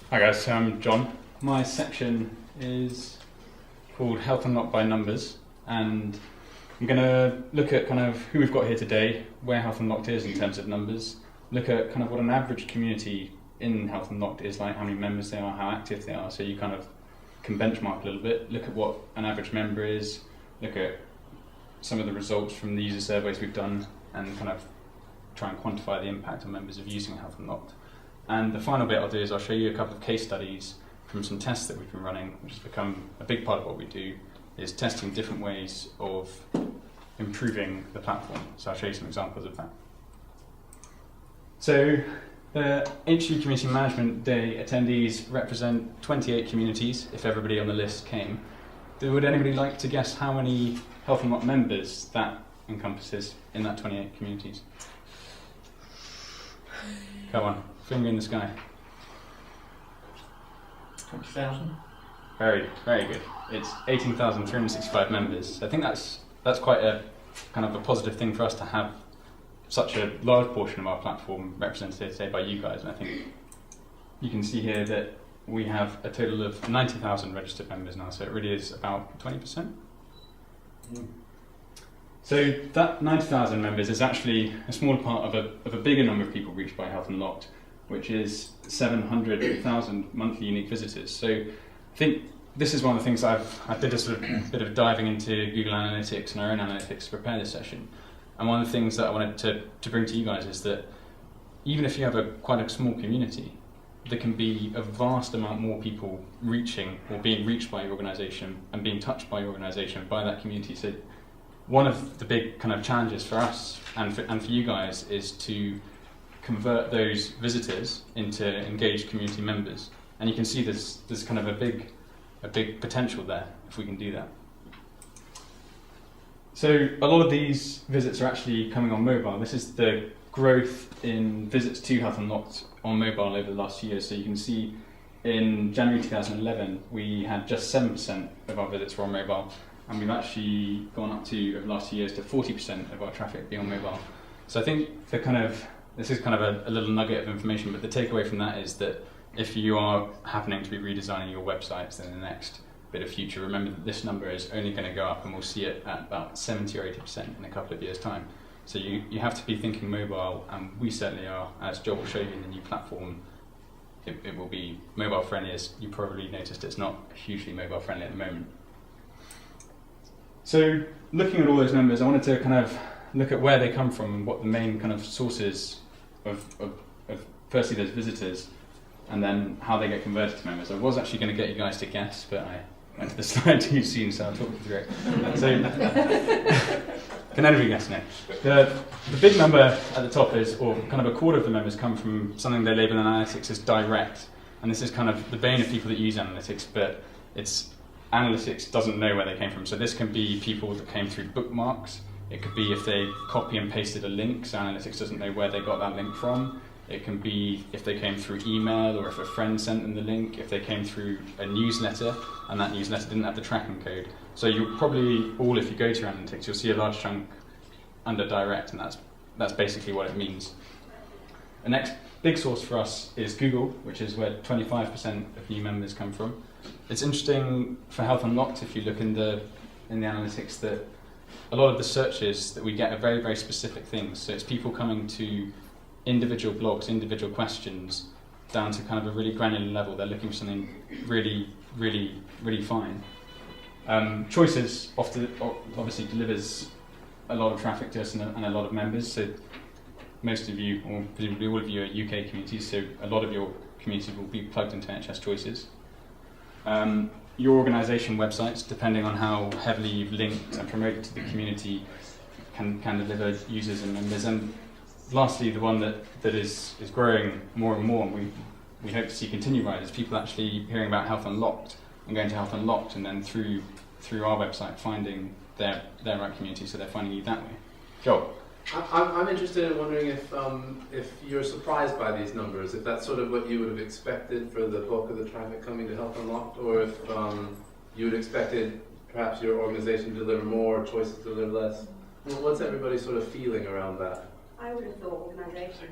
Hi guys, so I'm John. My section is called Health Unlocked by Numbers, and I'm going to look at kind of who we've got here today, where Health Unlocked is in terms of numbers, look at kind of what an average community in Health Unlocked is like, how many members they are, how active they are, so you kind of can benchmark a little bit, look at what an average member is, look at some of the results from the user surveys we've done, and kind of try and quantify the impact on members of using Health Unlocked. And the final bit I'll do is I'll show you a couple of case studies from some tests that we've been running, which has become a big part of what we do, is testing different ways of improving the platform. So I'll show you some examples of that. So the HU Community Management Day attendees represent 28 communities, if everybody on the list came. Would anybody like to guess how many Health Unlocked members that encompasses in that 28 communities? Come on, finger in the sky. 20,000. Very, very good. It's 18,365 members. I think that's quite a kind of a positive thing for us to have such a large portion of our platform represented today by you guys. And I think you can see here that we have a total of 90,000 registered members now, so it really is about 20%. So that 90,000 members is actually a smaller part of a bigger number of people reached by Health Unlocked, which is 700,000 monthly unique visitors. So I think this is one of the things I did a sort of bit of diving into Google Analytics and our own analytics to prepare this session. And one of the things that I wanted to bring to you guys is that even if you have quite a small community, there can be a vast amount more people reaching or being reached by your organisation and being touched by your organisation, by that community. So one of the big kind of challenges for us and for you guys is to convert those visitors into engaged community members. And you can see there's kind of a big potential there if we can do that. So a lot of these visits are actually coming on mobile. This is the growth in visits to Health Unlocked on mobile over the last few years. So you can see in January 2011, we had just 7% of our visits were on mobile. And we've actually gone up to, over the last few years, to 40% of our traffic being on mobile. So I think this is kind of a little nugget of information, but the takeaway from that is that if you are happening to be redesigning your websites in the next bit of future, remember that this number is only going to go up, and we'll see it at about 70 or 80% in a couple of years' time. So you have to be thinking mobile, and we certainly are, as Joel will show you in the new platform. It will be mobile friendly, as you probably noticed it's not hugely mobile friendly at the moment. So looking at all those numbers, I wanted to kind of look at where they come from and what the main kind of sources of firstly those visitors, and then how they get converted to members. I was actually going to get you guys to guess, but I went to the slide too soon, so I'll talk you through it. So, can anybody guess now? The big number at the top is, or kind of a quarter of the members come from something they label in analytics as direct, and this is kind of the bane of people that use analytics, but analytics doesn't know where they came from. So this can be people that came through bookmarks. It could be if they copy and pasted a link, so analytics doesn't know where they got that link from. It can be if they came through email, or if a friend sent them the link, if they came through a newsletter and that newsletter didn't have the tracking code. So you'll probably all, if you go to analytics, you'll see a large chunk under direct, and that's basically what it means. The next big source for us is Google, which is where 25% of new members come from. It's interesting for Health Unlocked, if you look in the analytics, that a lot of the searches that we get are very, very specific things. So it's people coming to individual blogs, individual questions, down to kind of a really granular level. They're looking for something really, really, really fine. Choices often obviously delivers a lot of traffic to us and a lot of members. So most of you, or presumably all of you, are UK communities, so a lot of your community will be plugged into NHS Choices. Your organisation websites, depending on how heavily you've linked and promoted to the community, can deliver users and members. And lastly, the one that is growing more and more, and we hope to see continue rise, is people actually hearing about Health Unlocked and going to Health Unlocked, and then through our website finding their right community, so they're finding you that way. Joel? I'm interested in wondering if you're surprised by these numbers, if that's sort of what you would have expected for the bulk of the traffic coming to Health Unlocked, or if you would have expected perhaps your organization to deliver more, Choices to deliver less. What's everybody sort of feeling around that? I would have thought organisation,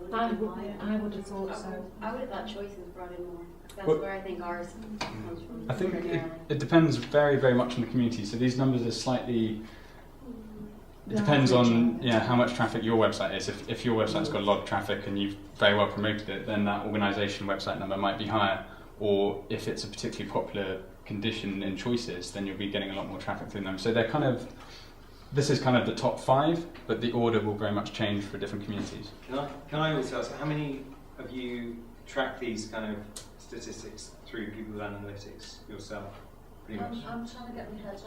but I would have thought so. I would have thought Choices brought in more. That's Well, where I think ours comes from. I think primarily. it depends very, very much on the community. So these numbers are slightly. It depends on how much traffic your website is. If your website's got a lot of traffic and you've very well promoted it, then that organisation website number might be higher. Or if it's a particularly popular condition in choices, then you'll be getting a lot more traffic through them. So they're kind of. This is kind of the top 5, but the order will very much change for different communities. Can I also ask, how many of you track these kind of statistics through Google Analytics yourself? Pretty much. I'm trying to get my head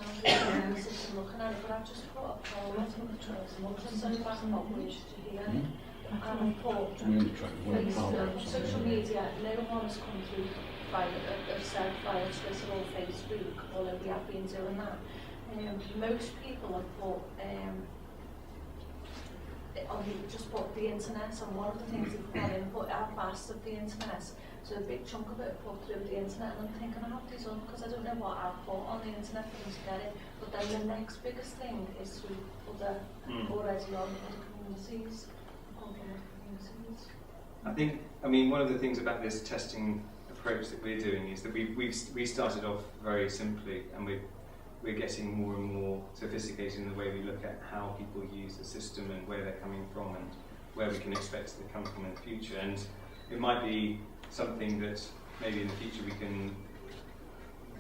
around the system looking at it, but I've just put a poll on just so back up which to hear. And I've put Facebook, social media, no one has come through have said via Twitter or Facebook, although we have been doing that. Most people have put just put the internet, and one of the things they've got input are vast of the internet, so a big chunk of it put through the internet, and I'm thinking I have these on because I don't know what I've put on the internet for them to get it, but then the next biggest thing is through other already on other communities, complementary communities. I mean, one of the things about this testing approach that we're doing is that we started off very simply, and we're getting more and more sophisticated in the way we look at how people use the system and where they're coming from and where we can expect it to come from in the future. And it might be something that maybe in the future we can,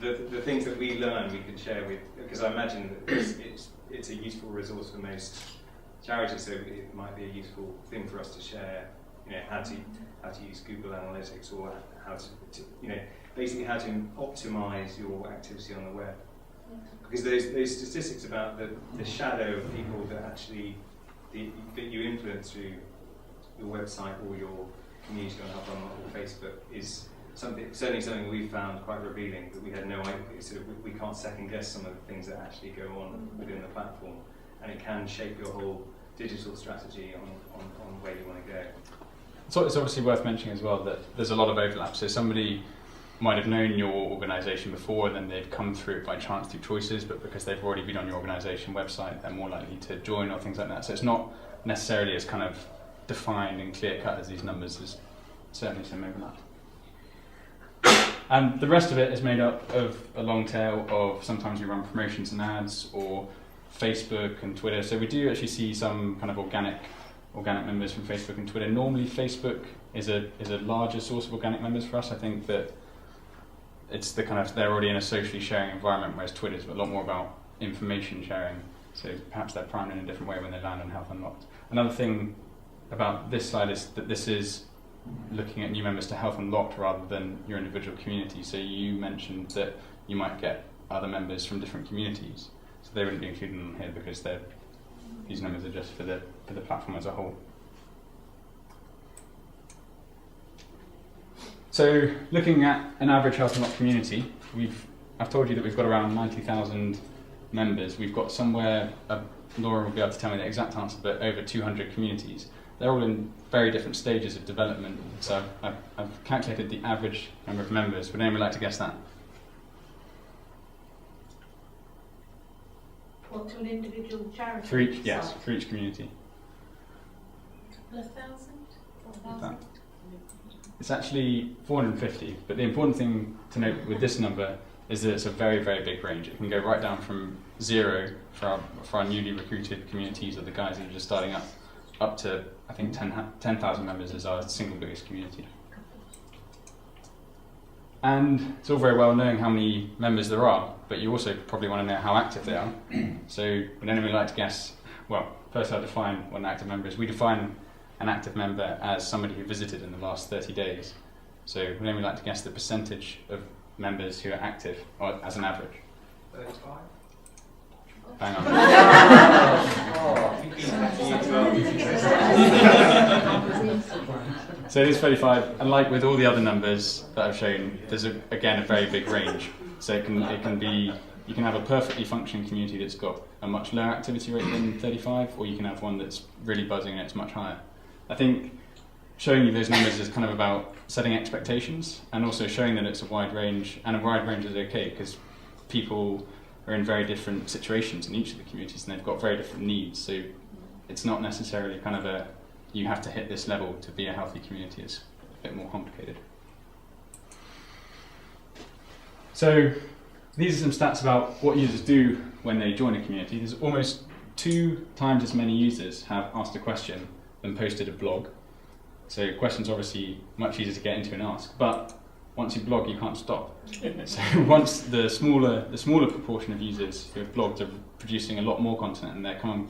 the things that we learn we can share with, because I imagine that it's a useful resource for most charities, so it might be a useful thing for us to share, how to use Google Analytics, or how to basically how to optimize your activity on the web. Because those statistics about the shadow of people that actually that you influence through your website or your community on HealthUnlocked or Facebook is certainly something we've found quite revealing, that we had no idea. Sort of, we can't second guess some of the things that actually go on within the platform, and it can shape your whole digital strategy on where you want to go. So it's obviously worth mentioning as well that there's a lot of overlap. So somebody might have known your organisation before, and then they've come through it by chance through choices, but because they've already been on your organisation website, they're more likely to join or things like that. So it's not necessarily as kind of defined and clear cut as these numbers. There's certainly some overlap. And the rest of it is made up of a long tail of, sometimes we run promotions and ads, or Facebook and Twitter. So we do actually see some kind of organic members from Facebook and Twitter. Normally Facebook is a larger source of organic members for us. I think that it's the kind of, they're already in a socially sharing environment, whereas Twitter's a lot more about information sharing. So perhaps they're primed in a different way when they land on HealthUnlocked. Another thing about this slide is that this is looking at new members to HealthUnlocked rather than your individual community. So you mentioned that you might get other members from different communities. So they wouldn't be included in here because these numbers are just for the platform as a whole. So looking at an average HealthUnlocked community, I've told you that we've got around 90,000 members. We've got somewhere, Laura will be able to tell me the exact answer, but over 200 communities. They're all in very different stages of development. So I've calculated the average number of members. Would anyone like to guess that? What, to an individual charity? For each, yes, for each community. 1,000? It's actually 450, but the important thing to note with this number is that it's a very, very big range. It can go right down from 0 for our newly recruited communities, or the guys that are just starting up to, I think, 10,000 members is our single biggest community. And it's all very well knowing how many members there are, but you also probably want to know how active they are. So would anyone like to guess? Well, first I'll define what an active member is. We define an active member as somebody who visited in the last 30 days. So would anyone like to guess the percentage of members who are active, or as an average? 35? Bang on. So it is 35, and like with all the other numbers that I've shown, there's again a very big range. So it can be, you can have a perfectly functioning community that's got a much lower activity rate than 35, or you can have one that's really buzzing and it's much higher. I think showing you those numbers is kind of about setting expectations, and also showing that it's a wide range, and a wide range is okay because people are in very different situations in each of the communities, and they've got very different needs. So it's not necessarily kind of you have to hit this level to be a healthy community. It's a bit more complicated. So these are some stats about what users do when they join a community. There's almost 2 times as many users have asked a question than posted a blog. So questions are obviously much easier to get into and ask, but once you blog, you can't stop. So once the smaller proportion of users who have blogged are producing a lot more content and they're coming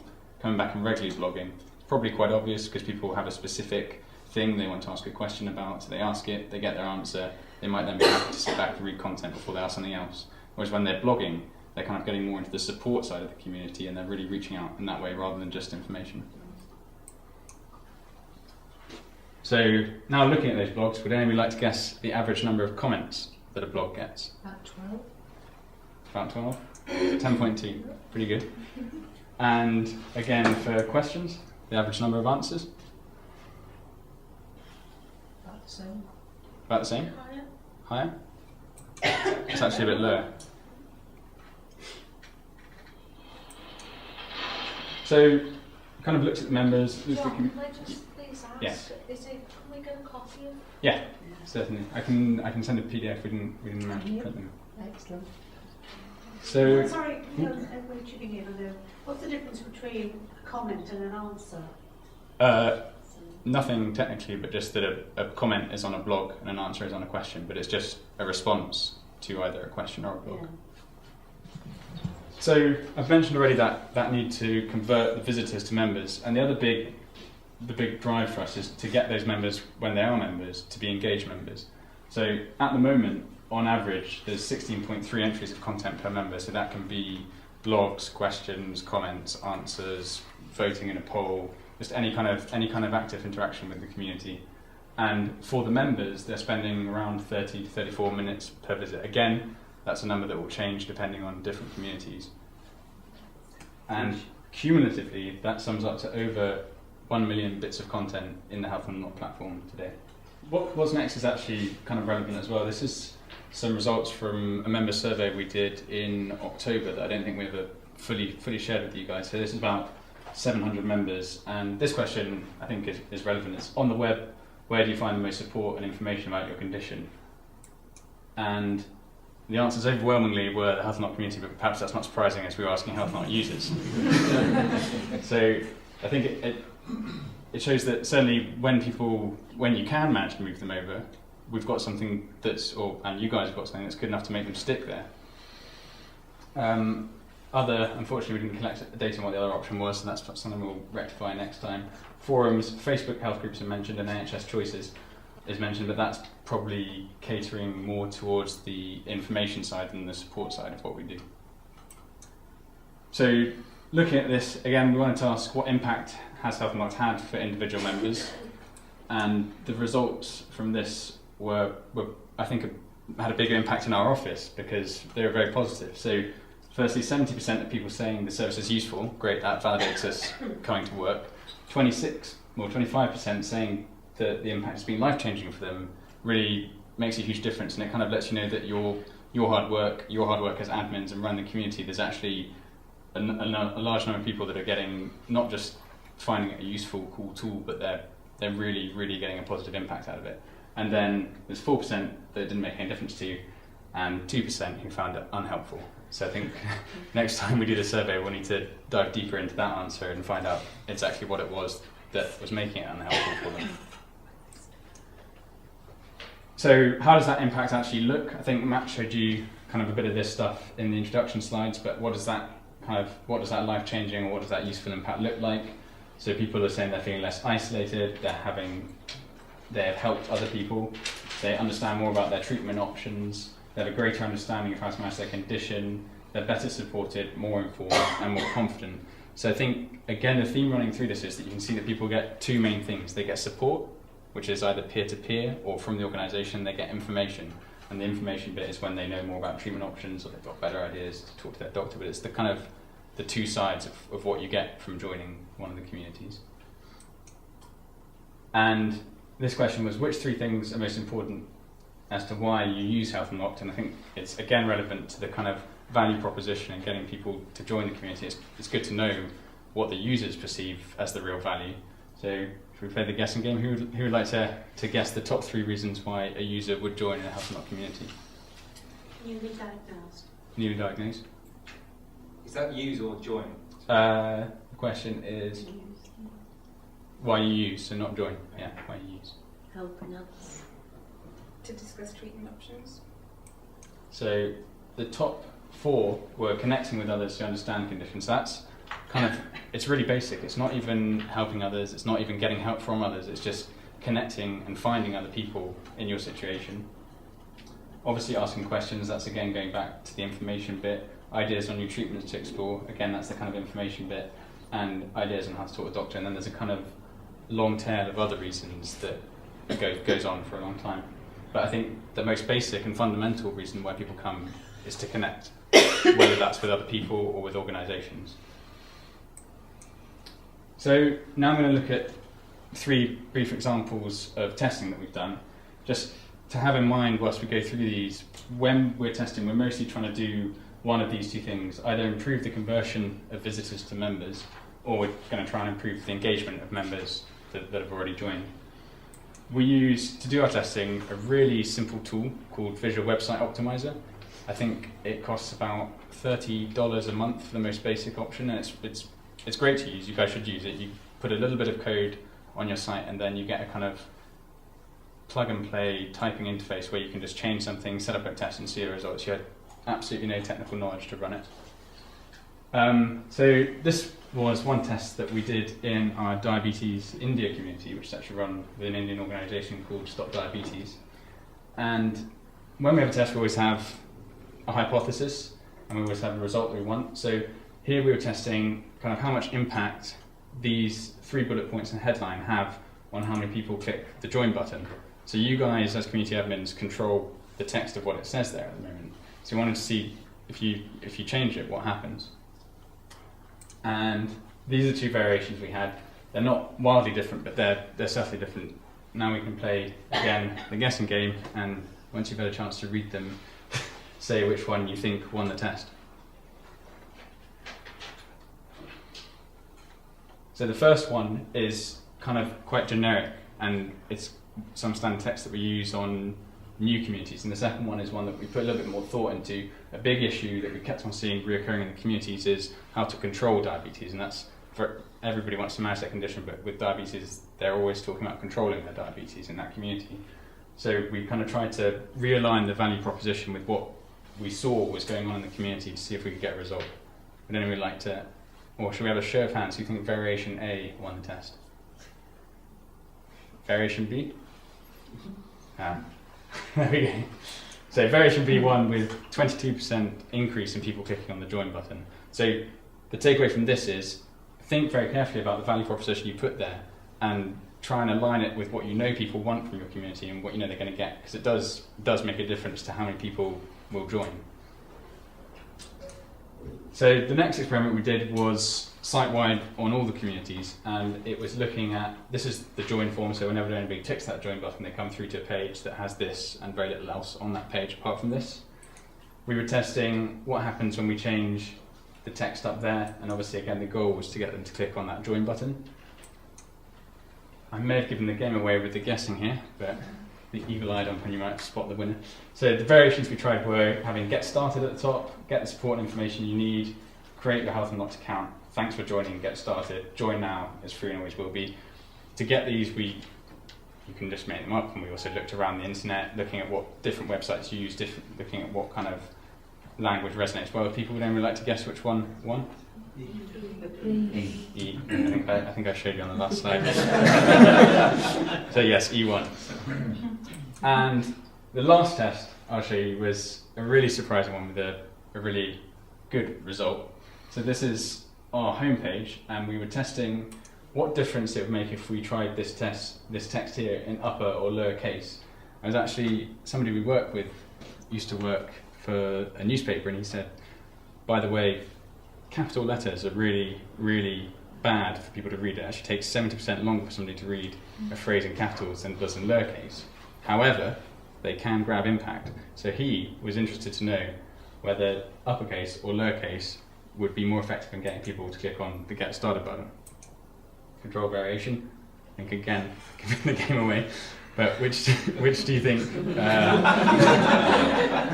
back and regularly blogging, it's probably quite obvious because people have a specific thing they want to ask a question about, so they ask it, they get their answer, they might then be happy to sit back and read content before they ask something else. Whereas when they're blogging, they're kind of getting more into the support side of the community and they're really reaching out in that way rather than just information. So now looking at those blogs, would anybody like to guess the average number of comments that a blog gets? About 12. About 12? 10.2, pretty good. And again, for questions, the average number of answers? About the same. About the same? Higher. Higher? It's actually a bit lower. So, kind of looked at the members. John, can I just please ask, Yeah. can we get a copy of? Yeah, certainly. I can send a PDF. We didn't manage to print them. Excellent. So, Sorry, we're chipping in on there. What's the difference between a comment and an answer? nothing technically, but just that a comment is on a blog and an answer is on a question, but it's just a response to either a question or a blog. Yeah. So I've mentioned already that need to convert the visitors to members, and the big drive for us is to get those members, when they are members, to be engaged members. So at the moment, on average, there's 16.3 entries of content per member, so that can be blogs, questions, comments, answers, voting in a poll, just any kind of active interaction with the community. And for the members, they're spending around 30 to 34 minutes per visit. Again, that's a number that will change depending on different communities. And cumulatively, that sums up to over 1 million bits of content in the HealthUnlocked platform today. What's next is actually kind of relevant as well. This is some results from a member survey we did in October that I don't think we ever fully shared with you guys. So this is about 700 members, and this question I think is relevant. It's on the web, where do you find the most support and information about your condition? And the answers overwhelmingly were the HealthUnlocked community, but perhaps that's not surprising as we were asking HealthUnlocked users. So I think it shows that certainly when you can manage to move them over, we've got something and you guys have got something that's good enough to make them stick there. Unfortunately, we didn't collect data on what the other option was, and that's something we'll rectify next time. Forums, Facebook health groups are mentioned, and NHS Choices is mentioned, but that's probably catering more towards the information side than the support side of what we do. So, looking at this, again, we wanted to ask what impact has HealthUnlocked had for individual members, and the results from this were I think, had a bigger impact in our office because they were very positive. So, firstly, 70% of people saying the service is useful, great, that validates us coming to work. 25% saying that the impact has been life-changing for them, really makes a huge difference, and it kind of lets you know that your hard work as admins and run the community, there's actually a large number of people that are getting, not just finding it a useful, cool tool, but they're really, really getting a positive impact out of it. And then there's 4% that it didn't make any difference to, and 2% who found it unhelpful. So I think next time we do the survey, we'll need to dive deeper into that answer and find out exactly what it was that was making it unhelpful for them. So how does that impact actually look? I think Matt showed you kind of a bit of this stuff in the introduction slides, but what does that life-changing or what does that useful impact look like? So people are saying they're feeling less isolated, they have helped other people, they understand more about their treatment options, they have a greater understanding of how to manage their condition, they're better supported, more informed and more confident. So I think, again, the theme running through this is that you can see that people get 2 main things. They get support, which is either peer-to-peer or from the organisation. They get information, and the information bit is when they know more about treatment options or they've got better ideas to talk to their doctor, but it's the kind of the 2 sides of what you get from joining one of the communities. And this question was, which 3 things are most important as to why you use HealthUnlocked? And I think it's again relevant to the kind of value proposition and getting people to join the community. It's good to know what the users perceive as the real value. So should we play the guessing game? Who would like to guess the top 3 reasons why a user would join a HealthUnlocked community? Newly diagnosed. Newly diagnosed. Is that use or join? The question is why you use, so not join. Yeah, why you use. Helping others. To discuss treatment options. So the top 4 were connecting with others to understand conditions. That's kind of, it's really basic. It's not even helping others. It's not even getting help from others. It's just connecting and finding other people in your situation. Obviously asking questions, that's again going back to the information bit. Ideas on new treatments to explore, again that's the kind of information bit. And ideas on how to talk to a doctor. And then there's a kind of long tail of other reasons that goes on for a long time. But I think the most basic and fundamental reason why people come is to connect, whether that's with other people or with organisations. So now I'm going to look at 3 brief examples of testing that we've done. Just to have in mind whilst we go through these, when we're testing, we're mostly trying to do one of these 2 things, either improve the conversion of visitors to members, or we're going to try and improve the engagement of members that have already joined. We use, to do our testing, a really simple tool called Visual Website Optimizer. I think it costs about $30 a month for the most basic option, and it's great to use. You guys should use it. You put a little bit of code on your site, and then you get a kind of plug and play typing interface where you can just change something, set up a test, and see the results. You had absolutely no technical knowledge to run it. So this was one test that we did in our Diabetes India community, which is actually run with an Indian organisation called Stop Diabetes. And when we have a test, we always have a hypothesis, and we always have a result that we want. So here we were testing kind of how much impact these 3 bullet points and headline have on how many people click the join button. So you guys, as community admins, control the text of what it says there at the moment. So we wanted to see if you change it, what happens. And these are 2 variations we had. They're not wildly different, but they're certainly different. Now we can play, again, the guessing game, and once you've had a chance to read them, say which one you think won the test. So the first one is kind of quite generic, and it's some standard text that we use on new communities. And the second one is one that we put a little bit more thought into. A big issue that we kept on seeing reoccurring in the communities is how to control diabetes, and that's for everybody wants to manage their condition, but with diabetes, they're always talking about controlling their diabetes in that community. So we kind of tried to realign the value proposition with what we saw was going on in the community to see if we could get a result. Would anyone like to, or should we have a show of hands who think variation A won the test? Variation B? There we go. So variation B won with 22% increase in people clicking on the join button. So the takeaway from this is, think very carefully about the value proposition you put there and try and align it with what you know people want from your community and what you know they're going to get, because it does make a difference to how many people will join. So the next experiment we did was site-wide on all the communities, and it was looking at, this is the join form, so whenever anybody ticks that join button, they come through to a page that has this and very little else on that page apart from this. We were testing what happens when we change the text up there, and obviously again the goal was to get them to click on that join button. I may have given the game away with the guessing here, but the eagle-eyed company might spot the winner. So the variations we tried were having get started at the top, get the support and information you need, create your HealthUnlocked account. Thanks for joining and get started. Join now, is free and always will be. To get these, you can just make them up, and we also looked around the internet, looking at what different websites you use, looking at what kind of language resonates well with people. Would anyone like to guess which one won? E. I think I showed you on the last slide. So yes, E won. And the last test I'll show you was a really surprising one with a really good result. So this is our homepage, and we were testing what difference it would make if we tried this text here in upper or lower case. It was actually somebody we work with used to work for a newspaper, and he said, by the way, capital letters are really, really bad for people to read. It actually takes 70% longer for somebody to read a phrase in capitals than it does in lowercase. However, they can grab impact. So he was interested to know whether uppercase or lowercase would be more effective in getting people to click on the get started button. Control variation. I think again, giving the game away. But which do you think?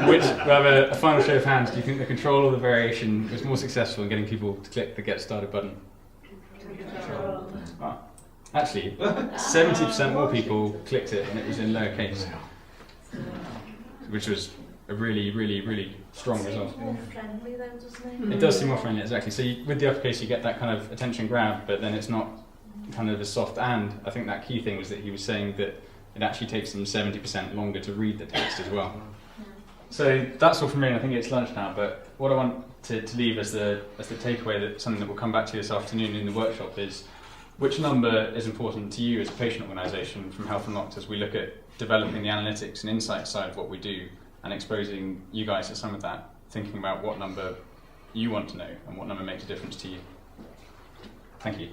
Which, we'll have a final show of hands. Do you think the control or the variation was more successful in getting people to click the Get Started button? Ah, actually, 70% more people clicked it, and it was in lowercase, which was a really, really, really strong result. More friendly though, doesn't it? It does seem more friendly, exactly. So with the uppercase, you get that kind of attention grab, but then it's not kind of as soft. And I think that key thing was that he was saying that it actually takes them 70% longer to read the text as well. So that's all from me. I think it's lunch now, but what I want to leave as the takeaway, that something that we'll come back to this afternoon in the workshop, is which number is important to you as a patient organisation from HealthUnlocked as we look at developing the analytics and insight side of what we do and exposing you guys to some of that, thinking about what number you want to know and what number makes a difference to you. Thank you.